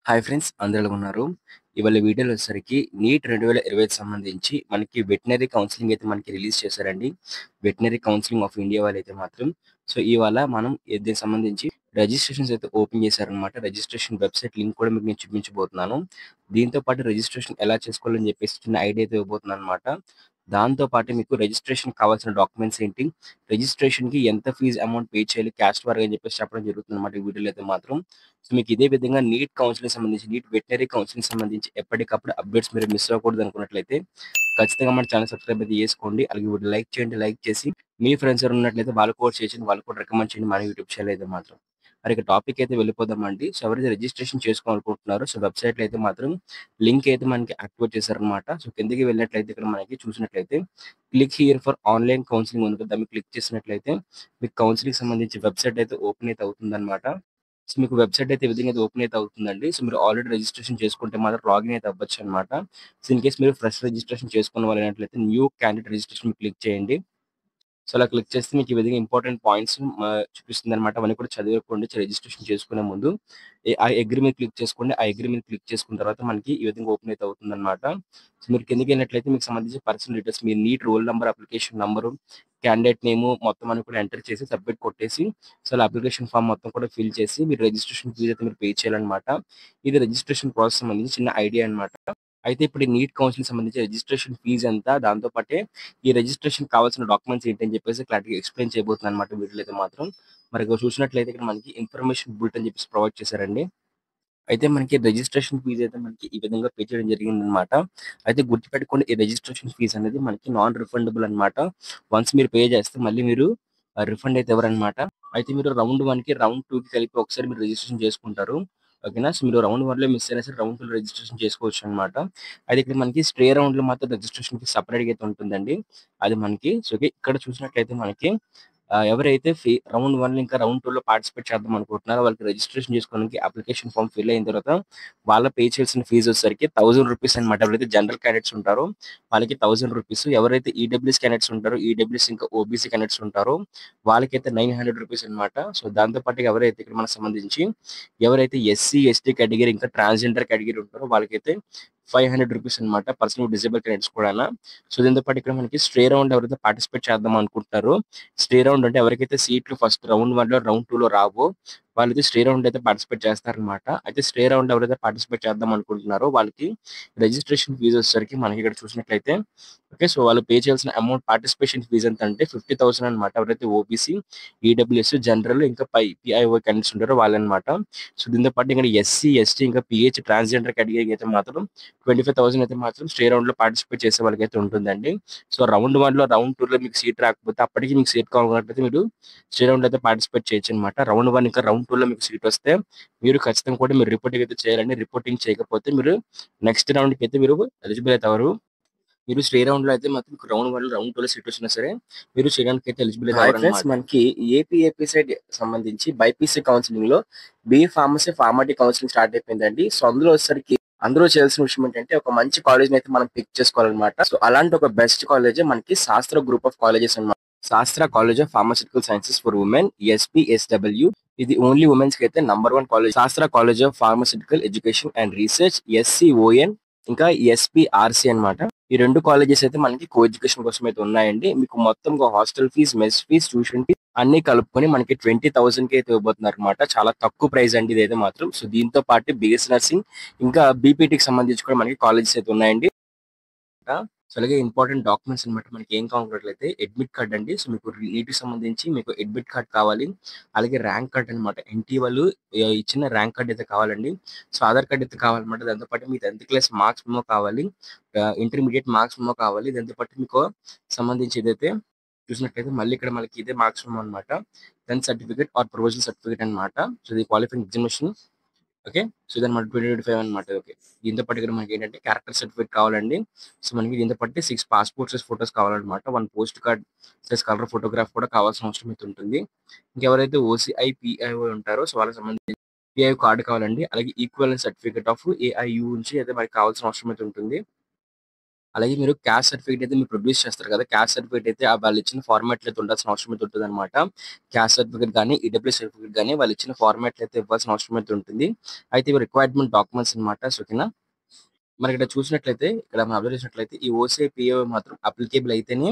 Hi friends అందరూ ఎలా ఉన్నారు? ఇవాళ వీడియోలో వచ్చేసరికి నీట్ 2025 సంబంధించి మనకి వెటనరీ కౌన్సెలింగ్ అయితే మనకి రిలీజ్ చేశారండి. వెటనరీ కౌన్సిలింగ్ ఆఫ్ ఇండియా వాళ్ళైతే మాత్రం. సో, ఇవాళ మనం దీనికి సంబంధించి రిజిస్ట్రేషన్స్ అయితే ఓపెన్ చేశారనమాట. రిజిస్ట్రేషన్ వెబ్‌సైట్ లింక్ కూడా మీకు నేను చూపించబోతున్నాను. దీంతో పాటు రిజిస్ట్రేషన్ ఎలా చేసుకోవాలని చెప్పేసి చిన్న ఐడియా అయితే ఇవ్వబోతున్నాననమాట. దాంతో పాటు మీకు రిజిస్ట్రేషన్‌కి కావాల్సిన డాక్యుమెంట్స్ ఏంటి? రిజిస్ట్రేషన్‌కి ఎంత ఫీజ్ అమౌంట్ పే చేయాలి క్యాస్ట్ వారీగా అని చెప్పేసి చెప్పడం జరుగుతుందనమాట ఈ వీడియోలో అయితే మాత్రం. సో, మీకు ఇదే విధంగా నీట్ కౌన్సిలింగ్ సంబంధించి, నీట్ వెటనరీ కౌన్సిలింగ్ సంబంధించి ఎప్పటికప్పుడు అప్డేట్స్ మీరు మిస్ అవ్వకూడదు అనుకున్నట్లయితే, ఖచ్చితంగా మన ఛానెల్ సబ్స్క్రైబ్ అయితే చేసుకోండి. అలాగే వీడియో లైక్ చేయండి. లైక్ చేసి మీ ఫ్రెండ్స్ ఎవరైనా ఉన్నట్లయితే వాళ్ళకి కూడా షేర్ చేయండి. వాళ్ళకి కూడా రికమెండ్ చేయండి మన యూట్యూబ్ ఛానెల్ అయితే మాత్రం. మరి ఇక టాపిక్ అయితే వెళ్ళిపోదామండి. సో, ఎవరైతే రిజిస్ట్రేషన్ చేసుకోవాలనుకుంటున్నారో సో, వెబ్‌సైట్‌లో అయితే మాత్రం లింక్ అయితే మనకి యాక్టివేట్ చేశారనమాట. సో, కిందకి వెళ్ళినట్లయితే ఇక్కడ మనకి చూసినట్లయితే click here for online counselling ఉంది కదా! దాన్ని క్లిక్ చేసినట్లయితే మీకు కౌన్సిలింగ్‌కి సంబంధించి వెబ్‌సైట్ అయితే ఓపెన్ అయితే అవుతుందనమాట. సో, మీకు వెబ్‌సైట్ అయితే ఈ విధంగా అయితే ఓపెన్ అయితే అవుతుందండి. సో, మీరు ఆల్రెడీ రిజిస్ట్రేషన్ చేసుకుంటే మాత్రం లాగిన్ అయితే అవ్వచ్చనమాట. సో, ఇన్ కేస్ మీరు ఫ్రెష్ రిజిస్ట్రేషన్ చేసుకున్న వాళ్ళైనట్లయితే న్యూ క్యాండిడేట్ రిజిస్ట్రేషన్ మీద క్లిక్ చేయండి. సో, అలా క్లిక్ చేస్తే మీకు ఈ విధంగా ఇంపార్టెంట్ పాయింట్స్ చూపిస్తుందనమాట. అవన్నీ కూడా చదువుకోండి రిజిస్ట్రేషన్ చేసుకునే ముందు. ఆ అగ్రీ మీద క్లిక్ చేసుకోండి. ఆ అగ్రీ మీద క్లిక్ చేసుకున్న తర్వాత మనకి ఈ విధంగా ఓపెన్ అయితే అవుతుందనమాట. సో, మీరు కిందకెళ్ళినట్లయితే మీకు సంబంధించిన పర్సనల్ డీటెయిల్స్ మీ NEET roll number, application number, candidate name మొత్తం అన్ని కూడా ఎంటర్ చేసి సబ్మిట్ కొట్టేసి సో, అలా అప్లికేషన్ ఫార్మ్ మొత్తం కూడా ఫిల్ చేసి మీరు రిజిస్ట్రేషన్ ఫీజ్ అయితే మీరు పే చేయాలనమాట. ఇది రిజిస్ట్రేషన్ ప్రాసెస్ సంబంధించి చిన్న ఐడియా అనమాట. అయితే ఇప్పుడు ఈ నీట్ కౌన్సిలింగ్ సంబంధించి రిజిస్ట్రేషన్ ఫీజ్ ఎంత? దాంతో పాటే ఈ రిజిస్ట్రేషన్‌కి కావాల్సిన డాక్యుమెంట్స్ ఏంటి అని చెప్పేసి క్లారిటీగా ఎక్స్‌ప్లెయిన్ చేయబోతున్నానన్నమాట వీడియోలో అయితే మాత్రం. మరి ఇగో చూసినట్లయితే ఇక్కడ మనకి ఇన్ఫర్మేషన్ బులెటిన్ అని చెప్పేసి ప్రొవైడ్ చేశారండి. అయితే మనకి రిజిస్ట్రేషన్ ఫీజ్ అయితే మనకి ఈ విధంగా పే చేయడం జరిగిందనమాట. అయితే గుర్తుపెట్టుకోండి ఈ రిజిస్ట్రేషన్ ఫీజ్ అనేది మనకి నాన్ రిఫండబుల్ అనమాట. వన్స్ మీరు పే చేస్తే మళ్ళీ మీరు రిఫండ్ అయితే ఇవ్వరనమాట. అయితే మీరు రౌండ్ 1కి, రౌండ్ 2కి కలిపి ఒకసారి మీరు రిజిస్ట్రేషన్ చేసుకుంటారు. ఓకేనా? సో, మీరు రౌండ్ 1లో మిస్ అయినా సరే రౌండ్ 2లో రిజిస్ట్రేషన్ చేసుకోవచ్చనమాట. అయితే ఇక్కడ మనకి స్ట్రే రౌండ్‌లో మాత్రం రిజిస్ట్రేషన్ ఫీజ్ సెపరేట్‌గా అయితే ఉంటుందండి. అది మనకి సో, ఇక్కడ చూసినట్లయితే మనకి ఎవరైతే రౌండ్ 1 ఇంకా రౌండ్ 2లో పార్టిసిపేట్ చేద్దాం అనుకుంటున్నారో వాళ్ళకి రిజిస్ట్రేషన్ చేసుకోవడానికి అప్లికేషన్ ఫార్మ్ ఫిల్ అయిన తర్వాత వాళ్ళ పే చేయాల్సిన ఫీజ్ వచ్చేసరికి రూ. 1000 అనమాట. ఎవరైతే జనరల్ క్యాండిడేట్స్ ఉంటారో వాళ్ళకి రూ. 1000. ఎవరైతే ఈడబ్ల్యూఎస్ క్యాండిడేట్స్ ఉంటారో ఈడబ్ల్యూఎస్ ఇంకా ఓబీసీ క్యాండిడేట్స్ ఉంటారో వాళ్ళకైతే రూ. 900 అనమాట. సో, దాంతో పాటు ఎవరైతే ఇక్కడ మనకు సంబంధించి ఎవరైతే ఎస్సీ, ఎస్టీ కేటగిరీ ఇంకా ట్రాన్స్‌జెండర్ కేటగిరీ ఉంటారో వాళ్ళకైతే రూ. 500 అనమాట. పర్సన్ విత్ డిజేబుల్ క్యాండిడేట్స్ కూడానా. సో, దీంతో పాటు ఇక్కడ మనకి స్ట్రే రౌండ్ ఎవరైతే పార్టిసిపేట్ చేద్దాం అనుకుంటున్నారో స్టే రౌండ్ అంటే ఎవరికైతే సీట్లు ఫస్ట్ రౌండ్ 1లో, రౌండ్ 2లో రావో వాళ్ళైతే స్టే రౌండ్ అయితే పార్టిసిపేట్ చేస్తారనమాట. అయితే స్టే రౌండ్ ఎవరైతే పార్టిసిపేట్ చేద్దాం అనుకుంటున్నారో వాళ్ళకి రిజిస్ట్రేషన్ ఫీజ్ వచ్చేసరికి మనకి ఇక్కడ చూసినట్లయితే ఓకే. సో, వాళ్ళు పే చేయాల్సిన అమౌంట్ పార్టిసిపేషన్ ఫీజ్ ఎంత అంటే 50,000 అనమాట. ఎవరైతే ఓబీసీ, ఈడబ్ల్యూఎస్, జనరల్ ఇంకా పీఐఓ క్యాండిడేట్స్ ఉంటారో వాళ్ళనమాట. సో, దీంతో పాటు ఇక్కడ ఎస్సీ, ఎస్టీ ఇంకా పీహెచ్ ట్రాన్స్‌జెండర్ కేటగిరీకి అయితే మాత్రం 25,000 అయితే మాత్రం స్టే రౌండ్‌లో పార్టిసిపేట్ చేసే వాళ్ళకైతే ఉంటుందండి. సో, రౌండ్ 1లో, రౌండ్ 2లో మీకు సీట్ రాకపోతే అప్పటికి మీకు సీట్ కావాలనుకున్నట్లయితే మీరు స్టే రౌండ్‌లో అయితే పార్టిసిపేట్ చేయొచ్చనమాట. రౌండ్ 1 ఇంకా రౌండ్ 2లో మీకు సీట్ వస్తే మీరు ఖచ్చితంగా కూడా మీరు రిపోర్టింగ్ అయితే చేయాలండి. రిపోర్టింగ్ చేయకపోతే మీరు నెక్స్ట్ రౌండ్‌కి అయితే మీరు ఎలిజిబుల్ అయితే అవ్వరు. మీరు స్టే రౌండ్‌లో అయితే మాత్రం మీకు రౌండ్ 1, రౌండ్ 2లో సీట్ వచ్చినా సరే మీరు చేయడానికి అయితే ఎలిజిబుల్ అయితే అవ్వరనమాట. మనకి ఏపీ సైడ్ సంబంధించి బైపీసీ కౌన్సిలింగ్‌లో బీఈ ఫార్మసీ, ఫార్మాటీ కౌన్సిలింగ్ స్టార్ట్ అయిపోయిందండి. సో, అందులో వచ్చేసరికి అందరూ చేయాల్సిన విషయం ఏంటంటే ఒక మంచి కాలేజ్‌ని అయితే మనం పిక్ చేసుకోవాలన్నమాట. సో, అలాంటి ఒక బెస్ట్ కాలేజే మనకి శాస్త్ర గ్రూప్ ఆఫ్ కాలేజెస్ అన్నమాట. Sastra college of pharmaceutical sciences for women SPSW. ఇది ఓన్లీ వుమెన్స్‌కి అయితే number 1 college. Sastra college of pharmaceutical education and research SCON ఇంకా ఎస్పీఆర్సీ అన్నమాట. ఈ 2 కాలేజెస్ అయితే మనకి కో ఎడ్యుకేషన్ కోసం అయితే ఉన్నాయండి. మీకు మొత్తంగా hostel fees, mess fees, tuition fees అన్నీ కలుపుకొని మనకి 20,000కి అయితే ఇవ్వబోతున్నారన్నమాట. చాలా తక్కువ ప్రైస్ అండి ఇదైతే మాత్రం. సో, దీంతో పాటు బీఎస్సీ నర్సింగ్ ఇంకా బీపీటీకి సంబంధించి కూడా మనకి కాలేజెస్ అయితే ఉన్నాయండి. సో, అలాగే ఇంపార్టెంట్ డాక్యుమెంట్స్ అన్నమాట మనకి ఏం కావాలనుకున్నట్లయితే అడ్మిట్ కార్డ్ అండి. సో, మీకు నీట్‌కి సంబంధించి మీకు అడ్మిట్ కార్డ్ కావాలి. అలాగే ర్యాంక్ కార్డ్ అన్నమాట. ఎన్‌టీఏ వాళ్ళు ఇచ్చిన ర్యాంక్ కార్డ్ అయితే కావాలండి. సో, ఆధార్ కార్డ్ అయితే కావాలన్నమాట. దాంతో పాటు మీ 10థ్ క్లాస్ మార్క్స్ మెమో కావాలి. ఇంటర్మీడియేట్ మార్క్స్ మెమో కావాలి. దాంతో పాటు మీకు సంబంధించి ఏదైతే చూసినట్లయితే మళ్ళీ ఇక్కడ మనకి ఇదే మార్క్స్ మెమో అన్నమాట. 10థ్ సర్టిఫికేట్ ఆర్ ప్రొవిజనల్ సర్టిఫికేట్ అన్నమాట. సో, ఇది క్వాలిఫైయింగ్ ఎగ్జామినేషన్ ఓకే. సో, ఇదన్నమాట 2025 అన్నమాట. ఓకే. దీంతో పాటు ఇక్కడ మనకేంటంటే క్యారెక్టర్ సర్టిఫికేట్ కావాలండి. సో, మనకి దీంతో పాటు 6 పాస్‌పోర్ట్ సైజ్ ఫోటోస్ కావాలన్నమాట. 1 post card size colour photograph కూడా కావాల్సిన అవసరం అయితే ఉంటుంది. ఇంకెవరైతే ఓసీఐ, పీఐఓ ఉంటారో సో, వాళ్ళకి సంబంధించి పీఐఓ కార్డ్ కావాలండి. అలాగే ఈక్వివలెన్స్ సర్టిఫికేట్ ఆఫ్ ఏఐయూ నుంచి అయితే మనకి కావాల్సిన అవసరం అయితే ఉంటుంది. అలాగే మీరు క్యాస్ట్ సర్టిఫికేట్ అయితే మీరు ప్రొడ్యూస్ చేస్తారు కదా! క్యాస్ట్ సర్టిఫికేట్ అయితే వాళ్ళు ఇచ్చిన ఫార్మాట్‌లో అయితే ఉండాల్సిన అవసరం అయితే ఉంటదనమాట. క్యాస్ట్ సర్టిఫికేట్ గాని, ఈడబ్ల్యూఎస్ సర్టిఫికేట్ గాని వాళ్ళు ఇచ్చిన ఫార్మాట్‌లో అయితే ఇవ్వాల్సిన అవసరం అయితే ఉంటుంది. అయితే ఇవి రిక్వైర్మెంట్ డాక్యుమెంట్స్ అనమాట. సో, ఓకేనా? మనకిక్కడ చూసినట్లయితే, ఇక్కడ మనం అబ్జర్వ్ చేసినట్లయితే ఈ ఓసీఐ, పీఓ మాత్రం అప్లికేబుల్ అయితేనే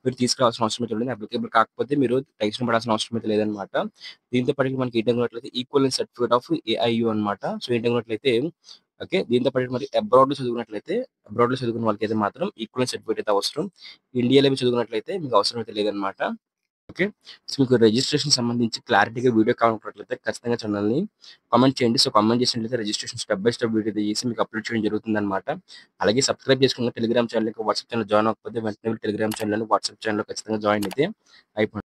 మీరు తీసుకురావాల్సిన అవసరం అయితే ఉంటుంది. అప్లికేబుల్ కాకపోతే మీరు టెన్షన్ పడాల్సిన అవసరం అయితే లేదనమాట. దీంతో పాటు మనకి ఏంటనుకున్నట్లయితే ఈక్వలెన్స్ సర్టిఫికేట్ ఆఫ్ ఏఐయు అనమాట. సో, ఏంటనుకున్నట్లయితే ఓకే. దీంతో పాటు మరి అబ్రాడ్‌లో చదువుకున్నట్లయితే, అబ్రాడ్‌లో చదువుకున్న వాళ్ళకైతే మాత్రం ఈక్వలెన్స్ సర్టిఫికేట్ అయితే అవసరం. ఇండియాలో మీరు చదువుకున్నట్లయితే మీకు అవసరం అయితే లేదనమాట. ఓకే. సో, మీకు రిజిస్ట్రేషన్ సంబంధించి క్లారిటీగా వీడియో కావాలనుకున్నట్లయితే ఖచ్చితంగా ఛానెల్‌ని కామెంట్ చేయండి. సో, కామెంట్ చేసినట్లయితే registration step by step video అయితే చేసి మీకు అప్‌లోడ్ చేయడం జరుగుతుందనమాట. అలాగే సబ్స్క్రైబ్ చేసుకున్న టెలిగ్రామ్ ఛానెల్ ఇంకా వాట్సాప్ ఛానెల్ జాయిన్ అవ్వకపోతే వెంటనే టెలిగ్రామ్ ఛానెల్‌లోను, వాట్సాప్ ఛానెల్‌లో ఖచ్చితంగా జాయిన్ అయితే అయిపోండి.